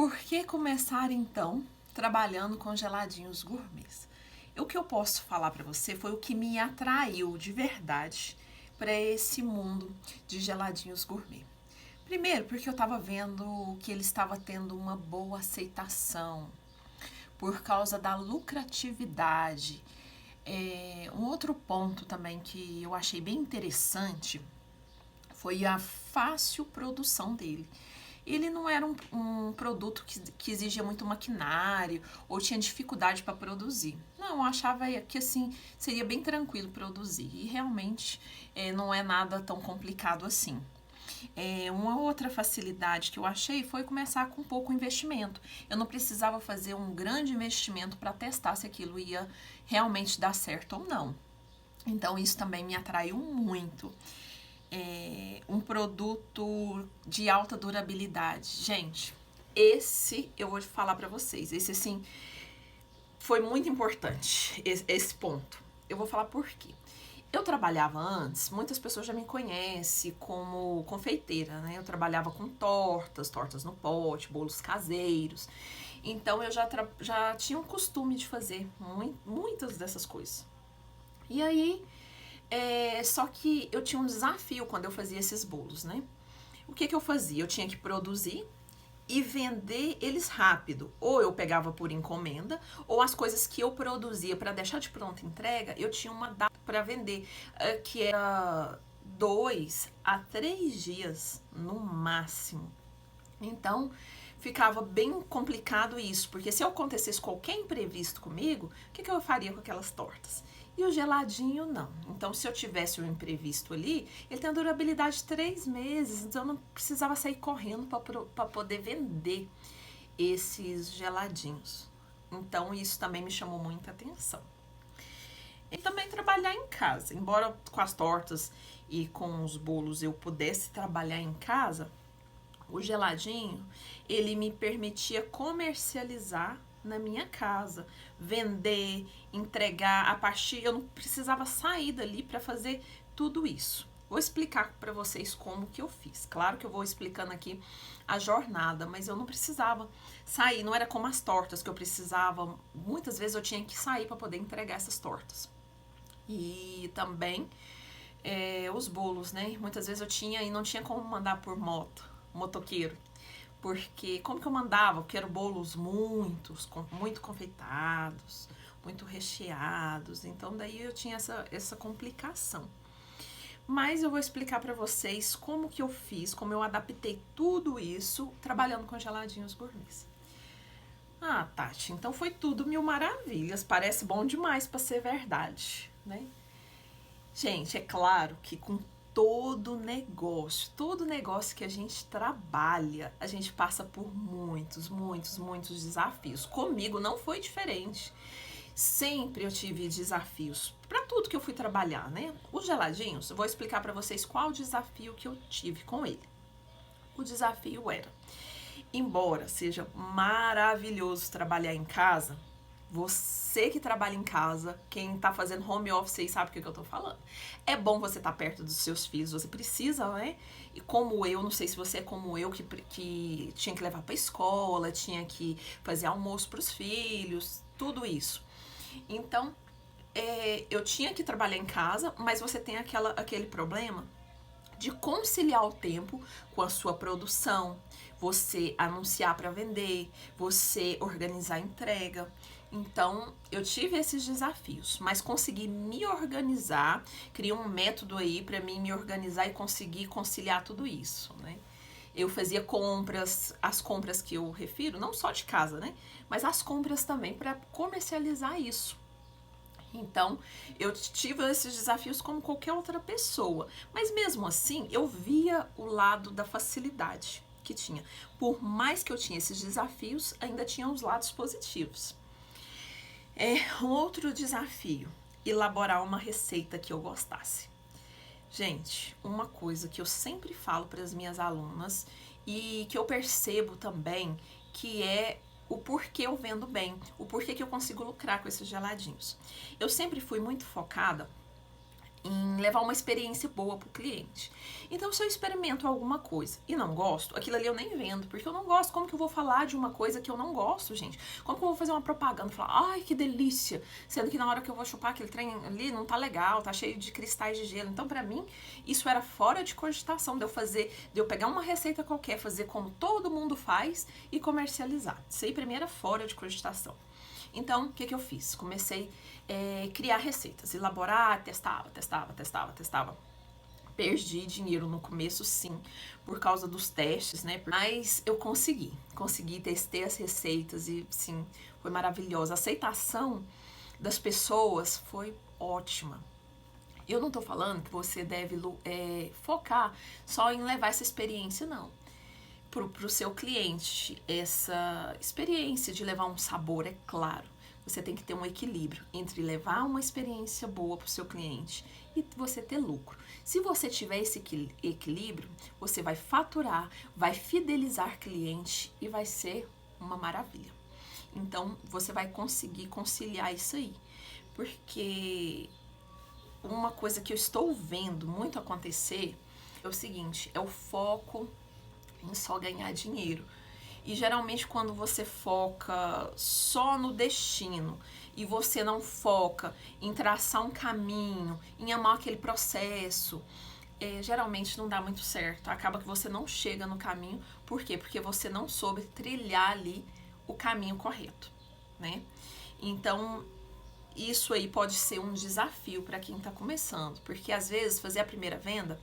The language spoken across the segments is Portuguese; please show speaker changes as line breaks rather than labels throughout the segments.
Por que começar então trabalhando com geladinhos gourmets? O que eu posso falar para você foi o que me atraiu de verdade para esse mundo de geladinhos gourmet. Primeiro, porque eu estava vendo que ele estava tendo uma boa aceitação por causa da lucratividade. Um outro ponto também que eu achei bem interessante foi a fácil produção dele. Ele não era um produto que exigia muito maquinário ou tinha dificuldade para produzir. Não, eu achava que assim seria bem tranquilo produzir e realmente não é nada tão complicado assim. Uma outra facilidade que eu achei foi começar com pouco investimento. Eu não precisava fazer um grande investimento para testar se aquilo ia realmente dar certo ou não. Então isso também me atraiu muito. Um produto de alta durabilidade. Gente, esse eu vou falar pra vocês. Esse, assim, foi muito importante, esse ponto. Eu vou falar por quê. Eu trabalhava antes, muitas pessoas já me conhecem como confeiteira, né? Eu trabalhava com tortas no pote, bolos caseiros. Então eu já tinha um costume de fazer muitas dessas coisas. E aí, só que eu tinha um desafio quando eu fazia esses bolos, né? O que eu fazia? Eu tinha que produzir e vender eles rápido. Ou eu pegava por encomenda, ou as coisas que eu produzia para deixar de pronta entrega, eu tinha uma data para vender, que era 2 a 3 dias no máximo. Então, ficava bem complicado isso, porque se acontecesse qualquer imprevisto comigo, o que eu faria com aquelas tortas? E o geladinho, não. Então, se eu tivesse um imprevisto ali, ele tem a durabilidade de 3 meses, então eu não precisava sair correndo para poder vender esses geladinhos. Então, isso também me chamou muita atenção. E também trabalhar em casa. Embora com as tortas e com os bolos eu pudesse trabalhar em casa, o geladinho, ele me permitia comercializar na minha casa, vender, entregar a partir, eu não precisava sair dali para fazer tudo isso. Vou explicar para vocês como que eu fiz. Claro que eu vou explicando aqui a jornada, mas eu não precisava sair, não era como as tortas que eu precisava, muitas vezes eu tinha que sair para poder entregar essas tortas. E também os bolos, né? Muitas vezes eu tinha e não tinha como mandar por motoqueiro. Porque como que eu mandava? Eu quero bolos muito confeitados, muito recheados. Então daí eu tinha essa complicação. Mas eu vou explicar para vocês como que eu fiz, como eu adaptei tudo isso trabalhando com geladinhos gourmets. Ah, Tati, então foi tudo mil maravilhas. Parece bom demais para ser verdade, né? Gente, é claro que com todo negócio que a gente trabalha, a gente passa por muitos desafios. Comigo não foi diferente. Sempre eu tive desafios para tudo que eu fui trabalhar, né? Os geladinhos, eu vou explicar para vocês qual o desafio que eu tive com ele. O desafio era, embora seja maravilhoso trabalhar em casa, você que trabalha em casa, quem tá fazendo home office aí sabe o que eu tô falando. É bom você estar perto dos seus filhos, você precisa, né? E como eu, não sei se você é como eu, que tinha que levar pra escola, tinha que fazer almoço pros filhos, tudo isso. Então, eu tinha que trabalhar em casa, mas você tem aquele problema de conciliar o tempo com a sua produção, você anunciar para vender, você organizar a entrega. Então, eu tive esses desafios, mas consegui me organizar, criei um método aí para mim me organizar e conseguir conciliar tudo isso, né? Eu fazia compras, as compras que eu refiro, não só de casa, né? Mas as compras também para comercializar isso. Então, eu tive esses desafios como qualquer outra pessoa. Mas mesmo assim, eu via o lado da facilidade que tinha. Por mais que eu tinha esses desafios, ainda tinha os lados positivos. Um outro desafio, elaborar uma receita que eu gostasse. Gente, uma coisa que eu sempre falo para as minhas alunas e que eu percebo também que é o porquê eu vendo bem, o porquê que eu consigo lucrar com esses geladinhos. Eu sempre fui muito focada em levar uma experiência boa pro cliente. Então, se eu experimento alguma coisa e não gosto, aquilo ali eu nem vendo, porque eu não gosto. Como que eu vou falar de uma coisa que eu não gosto, gente? Como que eu vou fazer uma propaganda e falar, ai, que delícia, sendo que na hora que eu vou chupar aquele trem ali não tá legal, tá cheio de cristais de gelo. Então, pra mim, isso era fora de cogitação de eu pegar uma receita qualquer, fazer como todo mundo faz e comercializar. Isso aí pra mim era fora de cogitação. Então, o que eu fiz? Comecei a criar receitas, elaborar, testava. Perdi dinheiro no começo, sim, por causa dos testes, né? Mas eu consegui, testei as receitas e, sim, foi maravilhosa. A aceitação das pessoas foi ótima. Eu não tô falando que você deve focar só em levar essa experiência, não. Pro seu cliente, essa experiência de levar um sabor, é claro. Você tem que ter um equilíbrio entre levar uma experiência boa pro seu cliente e você ter lucro. Se você tiver esse equilíbrio, você vai faturar, vai fidelizar cliente e vai ser uma maravilha. Então, você vai conseguir conciliar isso aí. Porque uma coisa que eu estou vendo muito acontecer é o seguinte, é o foco em só ganhar dinheiro. E geralmente quando você foca só no destino e você não foca em traçar um caminho, em amar aquele processo, geralmente não dá muito certo. Acaba que você não chega no caminho. Por quê? Porque você não soube trilhar ali o caminho correto, né? Então, isso aí pode ser um desafio para quem está começando. Porque às vezes fazer a primeira venda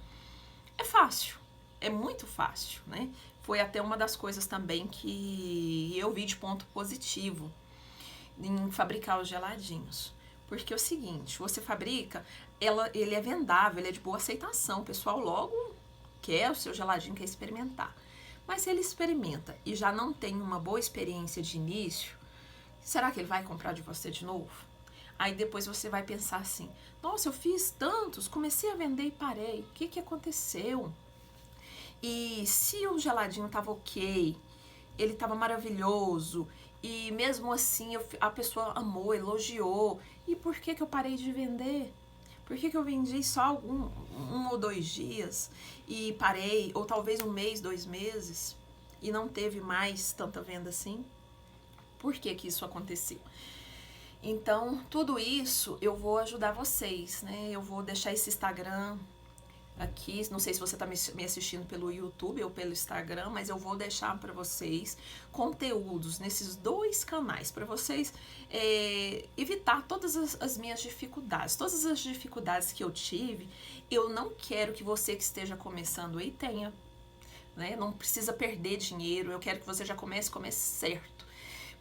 é fácil. É muito fácil, né? Foi até uma das coisas também que eu vi de ponto positivo em fabricar os geladinhos. Porque é o seguinte, você fabrica, ele é vendável, ele é de boa aceitação, o pessoal logo quer o seu geladinho, quer experimentar. Mas se ele experimenta e já não tem uma boa experiência de início, será que ele vai comprar de você de novo? Aí depois você vai pensar assim, nossa, eu fiz tantos, comecei a vender e parei, o que aconteceu? E se o geladinho tava ok, ele tava maravilhoso, e mesmo assim a pessoa amou, elogiou, e por que eu parei de vender? Por que eu vendi só um ou 2 dias e parei, ou talvez 1 mês, 2 meses, e não teve mais tanta venda assim? Por que isso aconteceu? Então, tudo isso eu vou ajudar vocês, né? Eu vou deixar esse Instagram aqui, não sei se você está me assistindo pelo YouTube ou pelo Instagram, mas eu vou deixar para vocês conteúdos nesses 2 canais, para vocês evitar todas as minhas dificuldades. Todas as dificuldades que eu tive, eu não quero que você que esteja começando aí tenha, né? Não precisa perder dinheiro, eu quero que você já comece certo,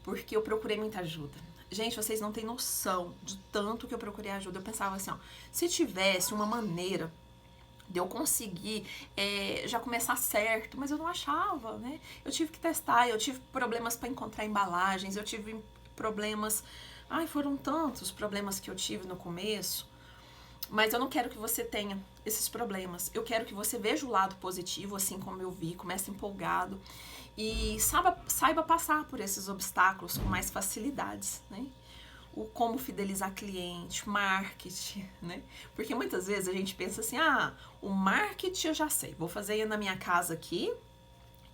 porque eu procurei muita ajuda. Gente, vocês não têm noção de tanto que eu procurei ajuda. Eu pensava assim, ó, se tivesse uma maneira de eu conseguir já começar certo, mas eu não achava, né? Eu tive que testar, eu tive problemas para encontrar embalagens, eu tive problemas... Ai, foram tantos problemas que eu tive no começo, mas eu não quero que você tenha esses problemas. Eu quero que você veja o lado positivo, assim como eu vi, comece empolgado e saiba passar por esses obstáculos com mais facilidades, né? O como fidelizar cliente, marketing, né? Porque muitas vezes a gente pensa assim, o marketing eu já sei, vou fazer na minha casa aqui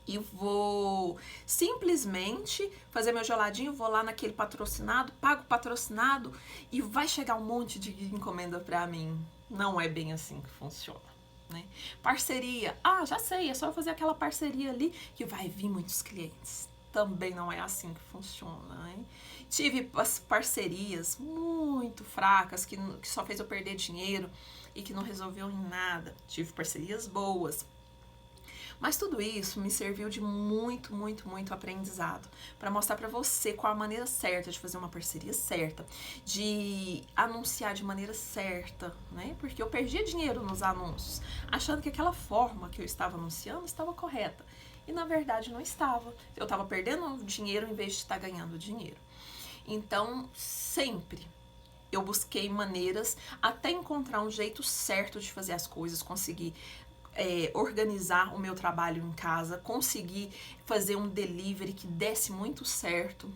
e vou simplesmente fazer meu geladinho, vou lá naquele patrocinado, pago o patrocinado e vai chegar um monte de encomenda pra mim. Não é bem assim que funciona, né? Parceria, já sei, é só fazer aquela parceria ali que vai vir muitos clientes. Também não é assim que funciona, né? Tive parcerias muito fracas que só fez eu perder dinheiro e que não resolveu em nada. Tive parcerias boas. Mas tudo isso me serviu de muito, muito, muito aprendizado para mostrar para você qual a maneira certa de fazer uma parceria certa, de anunciar de maneira certa, né? Porque eu perdia dinheiro nos anúncios, achando que aquela forma que eu estava anunciando estava correta. E na verdade não estava. Eu estava perdendo dinheiro em vez de estar ganhando dinheiro. Então, sempre eu busquei maneiras até encontrar um jeito certo de fazer as coisas, conseguir organizar o meu trabalho em casa, conseguir fazer um delivery que desse muito certo.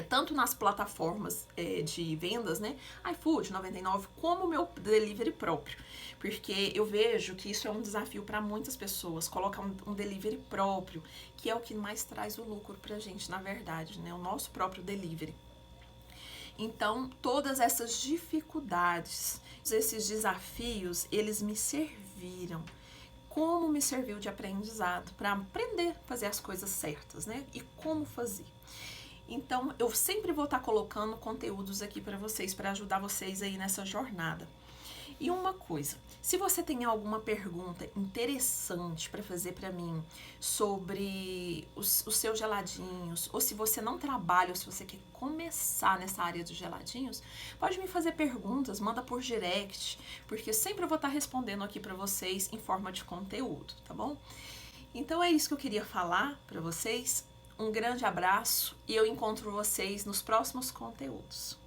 tanto nas plataformas de vendas, né, iFood, 99, como o meu delivery próprio, porque eu vejo que isso é um desafio para muitas pessoas, colocar um delivery próprio, que é o que mais traz o lucro pra gente, na verdade, né, o nosso próprio delivery. Então, todas essas dificuldades, esses desafios, eles me serviram. Como me serviu de aprendizado para aprender a fazer as coisas certas, né? E como fazer. Então, eu sempre vou estar colocando conteúdos aqui para vocês, para ajudar vocês aí nessa jornada. E uma coisa, se você tem alguma pergunta interessante para fazer para mim sobre os seus geladinhos, ou se você não trabalha, ou se você quer começar nessa área dos geladinhos, pode me fazer perguntas, manda por direct, porque sempre eu vou estar respondendo aqui para vocês em forma de conteúdo, tá bom? Então é isso que eu queria falar para vocês. Um grande abraço e eu encontro vocês nos próximos conteúdos.